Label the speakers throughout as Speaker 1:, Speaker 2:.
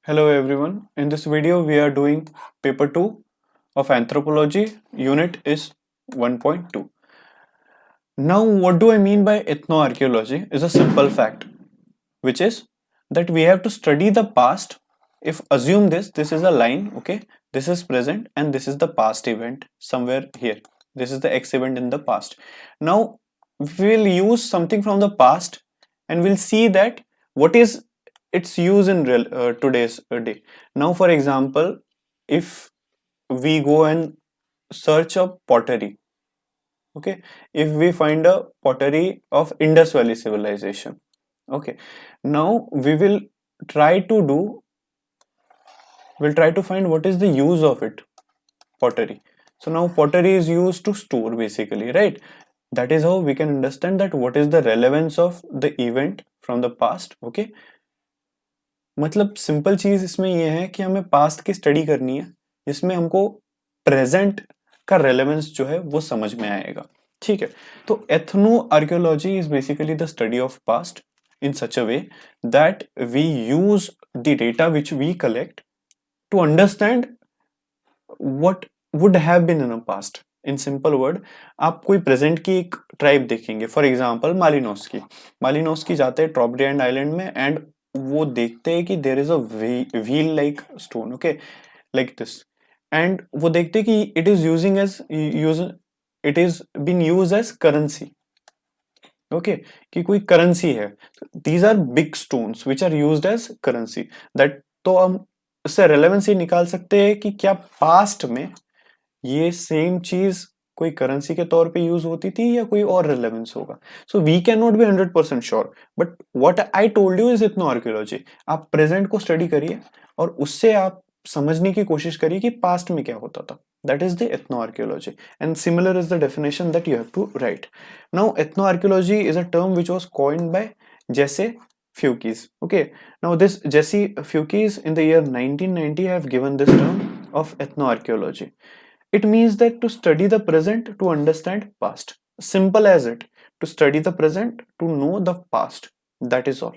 Speaker 1: Hello everyone. In this video we are doing paper 2 of anthropology. Unit is 1.2. Now what do I mean by ethnoarchaeology is a simple fact, which is that we have to study the past. If assume this is a line, okay, this is present and this is the past event somewhere here. This is the X event in the past. Now we will use something from the past and we'll see that what is its use in today's day. Now for example, if we go and search a pottery, okay, if we find a pottery of Indus Valley civilization, okay, now try to do we'll try to find what is the use of it, pottery. So now pottery is used to store basically, right? That is how we can understand that what is the relevance of the event from the past. Okay, मतलब simple चीज इसमें ये है कि हमें past की study करनी है जिसमें हमको प्रेजेंट का रेलेवेंस जो है वो समझ में आएगा. ठीक है, तो ethno archaeology is basically the study of past in such a way that we use the data which we collect to understand what would have been in the past. In simple word, आप कोई present की एक tribe देखेंगे, for example मालिनोस्की जाते हैं ट्रॉबरियन island में and वो देखते हैं कि there is a wheel like stone, okay, like this, and वो देखते हैं कि it is been use as currency, okay, कि कोई करेंसी है. These are big stones which are used as currency. That तो हम इससे रेलेवेंसी निकाल सकते हैं कि क्या पास्ट में ये सेम चीज कोई करेंसी के तौर पे यूज होती थी या कोई और रेलेवेंस होगा. So we can not be 100% sure, but what I told you is ethnoarchaeology. आप प्रेजेंट को स्टडी करिए और उससे आप समझने की कोशिश करिए कि पास्ट में क्या होता था. That is the ethnoarchaeology, and similar is the definition that you have to write. Now ethnoarchaeology is a term which was coined by Jesse Fuges. Okay, now this Jesse Fuges in the year 1990 have given this term of ethnoarchaeology. It means that to study the present to understand past. Simple as it. To study the present to know the past. That is all.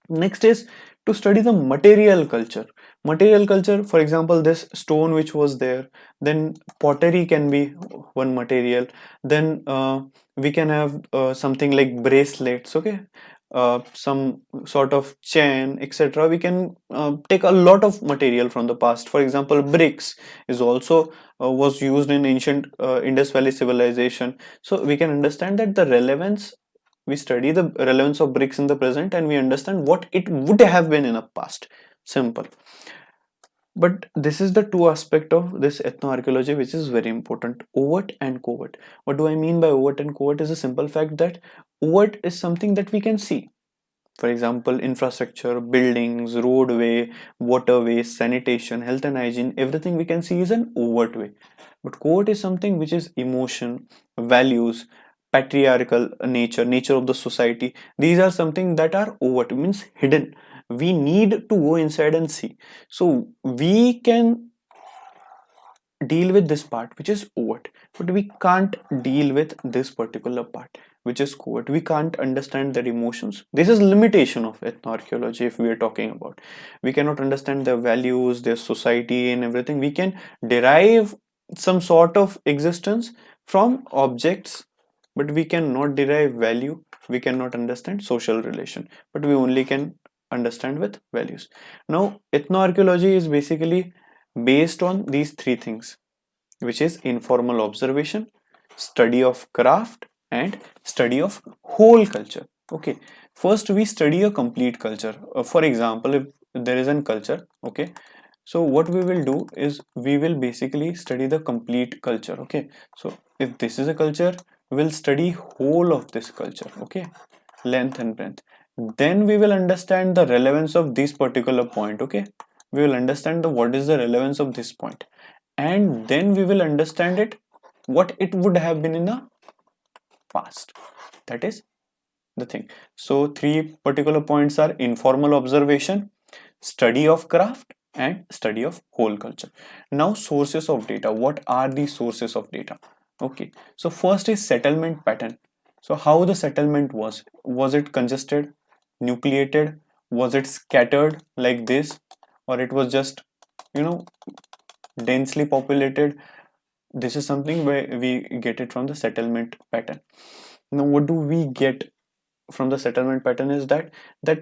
Speaker 1: Next is to study the material culture. Material culture, for example, this stone which was there, then pottery can be one material, then we can have something like bracelets, okay, some sort of chain, etc. We can take a lot of material from the past. For example, bricks is also was used in ancient Indus Valley civilization. So we can understand that the relevance, we study the relevance of bricks in the present and we understand what it would have been in the past. Simple. But this is the two aspect of this ethnoarchaeology which is very important: overt and covert. What do I mean by overt and covert is a simple fact that overt is something that we can see. For example, infrastructure, buildings, roadway, waterways, sanitation, health and hygiene, everything we can see is an overt way. But covert is something which is emotion, values, patriarchal nature of the society. These are something that are overt, means hidden. We need to go inside and see. So we can deal with this part which is overt, but we can't deal with this particular part which is covert. We can't understand their emotions. This is limitation of ethnoarchaeology. If we are talking about, we cannot understand their values, their society and everything. We can derive some sort of existence from objects, but we cannot derive value. We cannot understand social relation, but we only can understand with values. Now ethnoarchaeology is basically based on these three things, which is informal observation, study of craft and study of whole culture. Okay, first we study a complete culture. For example, if there is a culture, okay, so what we will do is we will basically study the complete culture. Okay, so if this is a culture, we'll study whole of this culture, okay, length and breadth. Then we will understand the relevance of this particular point. Okay, we will understand what is the relevance of this point, and then we will understand it, what it would have been in the past. That is the thing. So three particular points are informal observation, study of craft and study of whole culture. Now sources of data. What are the sources of data? Okay, so first is settlement pattern. So how the settlement was it congested, nucleated, was it scattered like this, or it was just, you know, densely populated. This is something where we get it from the settlement pattern. Now what do we get from the settlement pattern is that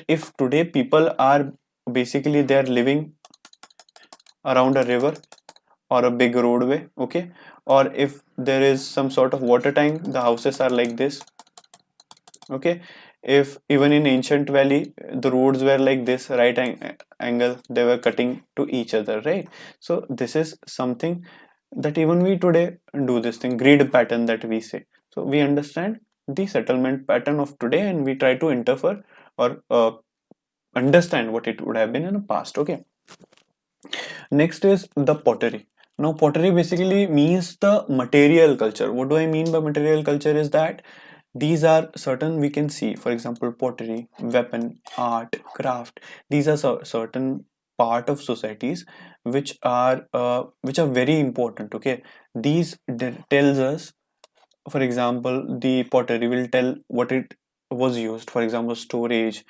Speaker 1: if today people are basically they are living around a river or a big roadway, okay, or if there is some sort of water tank, the houses are like this, okay. If even in ancient valley the roads were like this, right angle, they were cutting to each other, right? So this is something that even we today do, this thing grid pattern that we say. So we understand the settlement pattern of today and we try to interfere or understand what it would have been in the past, okay. Next is the pottery. Now pottery basically means the material culture. What do I mean by material culture is that these are certain, we can see, for example, pottery, weapon, art, craft. These are certain part of societies which are very important, okay. These tells us, for example, the pottery will tell what it was used, for example, storage,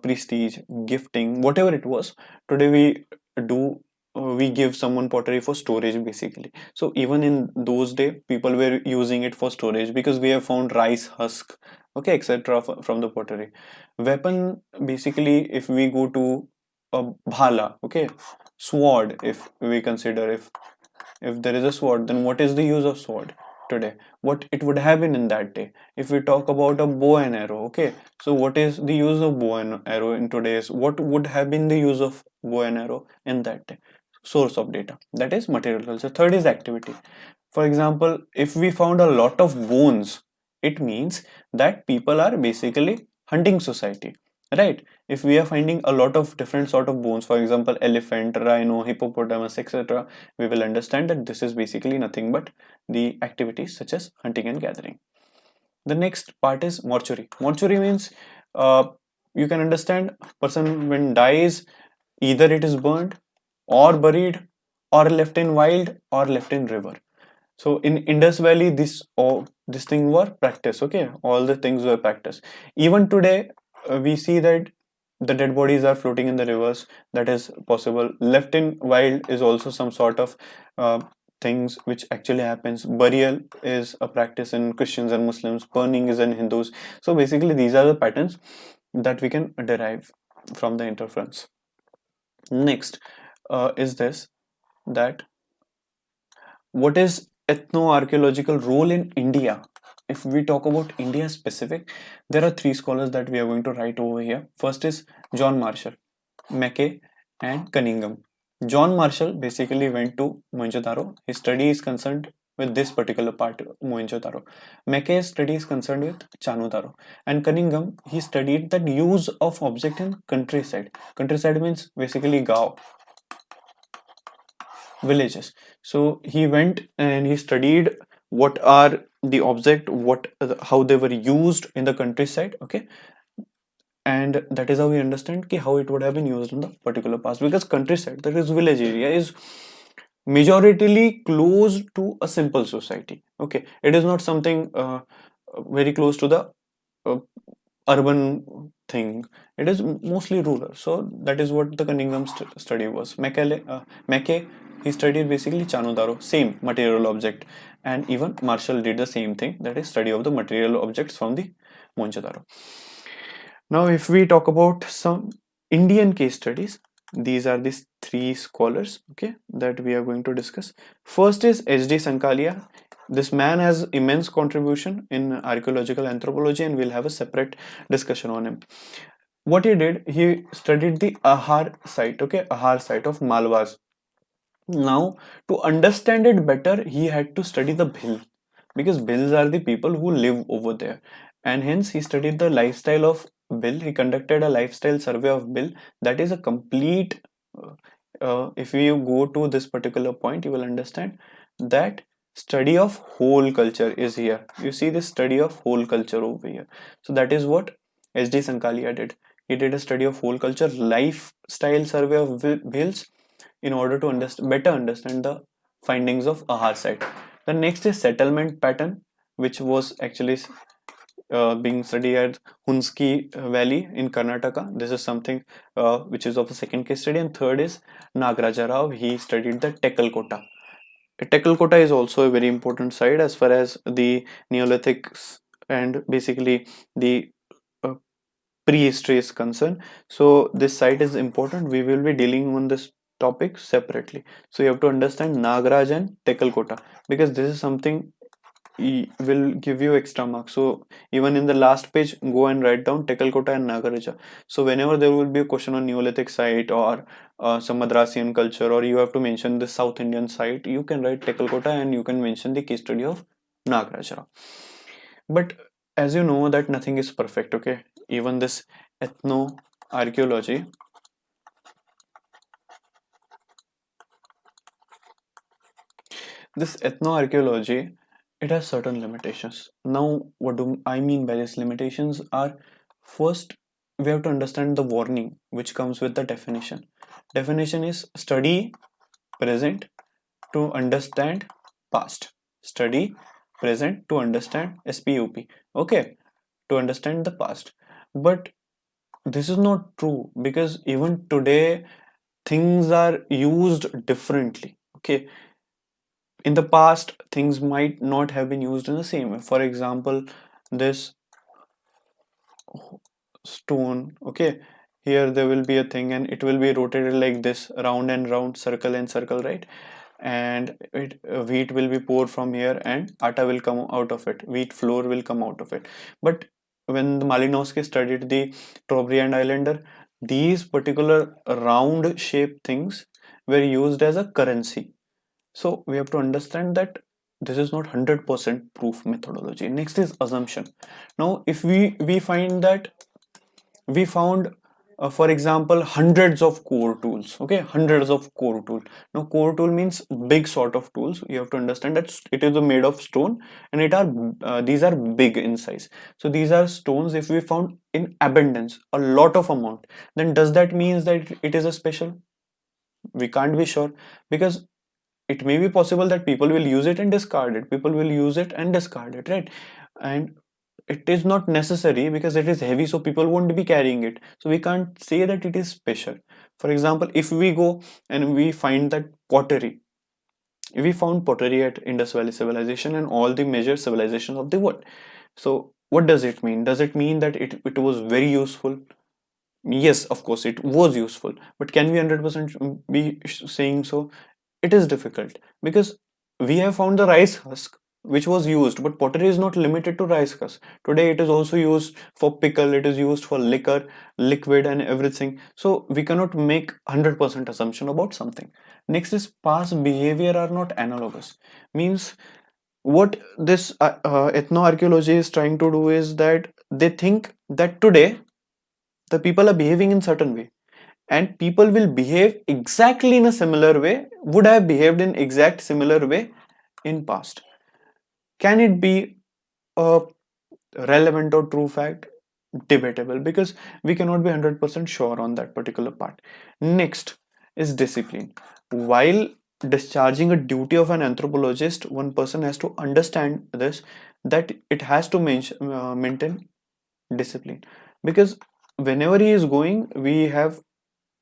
Speaker 1: prestige, gifting, whatever it was. Today we do, we give someone pottery for storage basically. So even in those days people were using it for storage because we have found rice husk, okay, etc. from the pottery. Weapon, basically if we go to a bhala, okay, sword, if we consider, if there is a sword, then what is the use of sword today? What it would have been in that day? If we talk about a bow and arrow, okay, so what is the use of bow and arrow in today's? What would have been the use of bow and arrow in that day? Source of data, that is material culture. Third is activity. For example, if we found a lot of bones, it means that people are basically hunting society, right? If we are finding a lot of different sort of bones, for example, elephant, rhino, hippopotamus, etc., we will understand that this is basically nothing but the activities such as hunting and gathering. The next part is mortuary. Mortuary means, uh, you can understand, person when dies, either it is burned or buried or left in wild or left in river. So in Indus Valley, this thing were practice, okay, all the things were practice. Even today, we see that the dead bodies are floating in the rivers. That is possible. Left in wild is also some sort of uh, things which actually happens. Burial is a practice in Christians and Muslims. Burning is in Hindus. So basically these are the patterns that we can derive from the interference. Next is this, that what is ethnoarchaeological role in India? If we talk about India specific, there are three scholars that we are going to write over here. First is John Marshall, Mackay, and Cunningham. John Marshall basically went to Mohenjo-daro. His study is concerned with this particular part, Mohenjo-daro. Mackay's study is concerned with Chanodaro. And Cunningham, he studied the use of object in countryside. Countryside means basically Gao, villages. So he went and he studied what are the object, what how they were used in the countryside, okay. And that is how we understand how it would have been used in the particular past, because countryside, that is village area, is majoritarily close to a simple society, okay. It is not something very close to the uh, urban thing. It is mostly rural. So that is what the Cunningham study was. Mackay, he studied basically Chanodaro, same material object, and even Marshall did the same thing, that is study of the material objects from the Mohenjo-daro. Now if we talk about some Indian case studies, these are these three scholars, okay, that we are going to discuss. First is H.D. Sankalia. This man has immense contribution in archaeological anthropology and we'll have a separate discussion on him. What he did, he studied the Ahar site, okay, Ahar site of Malwas. Now, to understand it better, he had to study the Bhil, because Bhils are the people who live over there, and hence he studied the lifestyle of Bhil. He conducted a lifestyle survey of Bhil. That is a complete. If you go to this particular point, you will understand that study of whole culture is here. You see this study of whole culture over here. So that is what S.D. Sankalia did. He did a study of whole culture, lifestyle survey of Bhils, in order to better understand the findings of Ahar site. The next is settlement pattern, which was actually being studied at Hunski Valley in Karnataka. This is something which is of a second case study. And third is Nagaraja Rao. He studied the Tekalkota. Tekalkota is also a very important site as far as the Neolithics and basically the uh, prehistory is concerned. So this site is important. We will be dealing on this topic separately. So you have to understand Nagaraj and Tekalkota, because this is something will give you extra marks. So even in the last page, go and write down Tekalkota and Nagaraja. So whenever there will be a question on Neolithic site or some Madrasian culture, or you have to mention the South Indian site, you can write Tekalkota and you can mention the case study of Nagaraja. But as you know that nothing is perfect, okay? Even this ethno-archaeology, it has certain limitations. Now, what do I mean by these limitations are, first, we have to understand the warning which comes with the definition. Definition is study present to understand past. Study present to understand SPUP. Okay, to understand the past. But this is not true, because even today things are used differently. Okay, in the past things might not have been used in the same way. For example, this stone, okay, here there will be a thing and it will be rotated like this, round and round, circle and circle, right? And wheat will be poured from here and atta will come out of it, wheat flour will come out of it. But when the Malinowski studied the Trobriand Islander, these particular round shaped things were used as a currency. So we have to understand that this is not 100% proof methodology. Next is assumption. Now if we find that we found for example hundreds of core tools, okay, hundreds of core tool. Now core tool means big sort of tools. You have to understand that it is made of stone and these are big in size. So these are stones. If we found in abundance a lot of amount, then does that means that it is a special? We can't be sure, because it may be possible that people will use it and discard it, people will use it and discard it, right? And it is not necessary because it is heavy, so people won't be carrying it. So we can't say that it is special. For example, if we go and we find that pottery, we found pottery at Indus Valley civilization and all the major civilizations of the world. So what does it mean? Does it mean that it was very useful? Yes, of course it was useful, but can we 100% be saying so? It is difficult, because we have found the rice husk which was used, but pottery is not limited to rice husk. Today it is also used for pickle, it is used for liquor, liquid and everything. So we cannot make 100% assumption about something. Next is past behavior are not analogous. Means what this ethnoarchaeology is trying to do is that they think that today the people are behaving in certain way, and people will behave exactly in a similar way, would have behaved in exact similar way in past. Can it be a relevant or true fact? Debatable, because we cannot be 100% sure on that particular part. Next is discipline. While discharging a duty of an anthropologist, one person has to understand this, that it has to maintain discipline, because whenever he is going, we have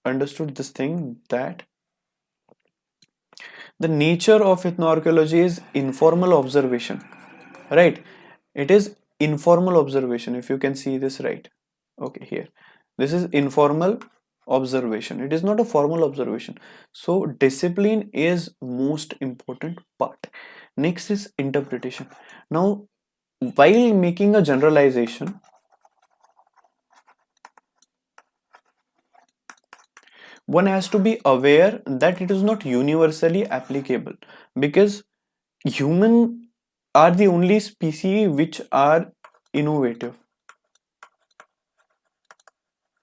Speaker 1: understood this thing that the nature of ethnoarchaeology is informal observation, right? It is informal observation. If you can see this, right? Okay, here this is informal observation, it is not a formal observation. So discipline is most important part. Next is interpretation. Now while making a generalization, one has to be aware that it is not universally applicable, because human are the only species which are innovative.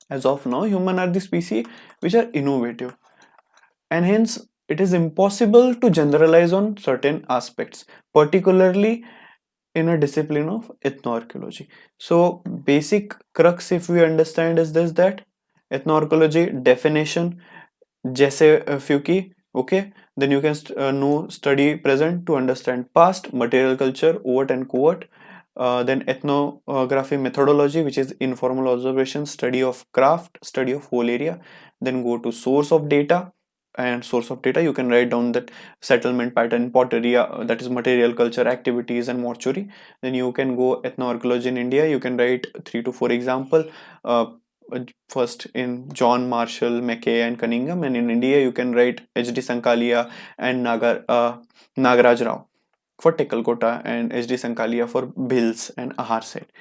Speaker 1: As of now, human are the species which are innovative, and hence it is impossible to generalize on certain aspects, particularly in a discipline of ethnoarchaeology. So basic crux, if we understand, is this, that ethnoarchaeology definition, जैसे few key, okay, then you can know study present to understand past, material culture, overt and covert, Then ethnography methodology, which is informal observation, study of craft, study of whole area. Then go to source of data, and source of data you can write down that settlement pattern, pottery, that is material culture activities, and mortuary. Then you can go ethnoarchaeology in India, you can write 3 to 4 example. uh, First in John Marshall, Mackay, and Cunningham, and in India you can write H.D. Sankalia and Nagaraj Rao for Tekalkota, and H.D. Sankalia for Bills and Ahar set.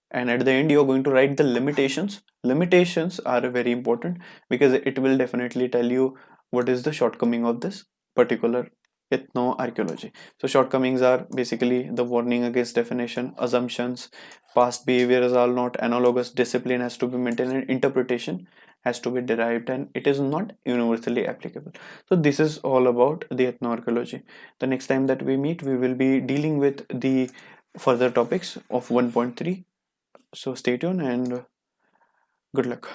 Speaker 1: And at the end, you're going to write the limitations. Limitations are very important because it will definitely tell you what is the shortcoming of this particular ethnoarchaeology. So shortcomings are basically the warning against definition, assumptions, past behaviors are not analogous, discipline has to be maintained, and interpretation has to be derived, and it is not universally applicable. So this is all about the ethnoarchaeology. The next time that we meet, we will be dealing with the further topics of 1.3. So stay tuned and good luck.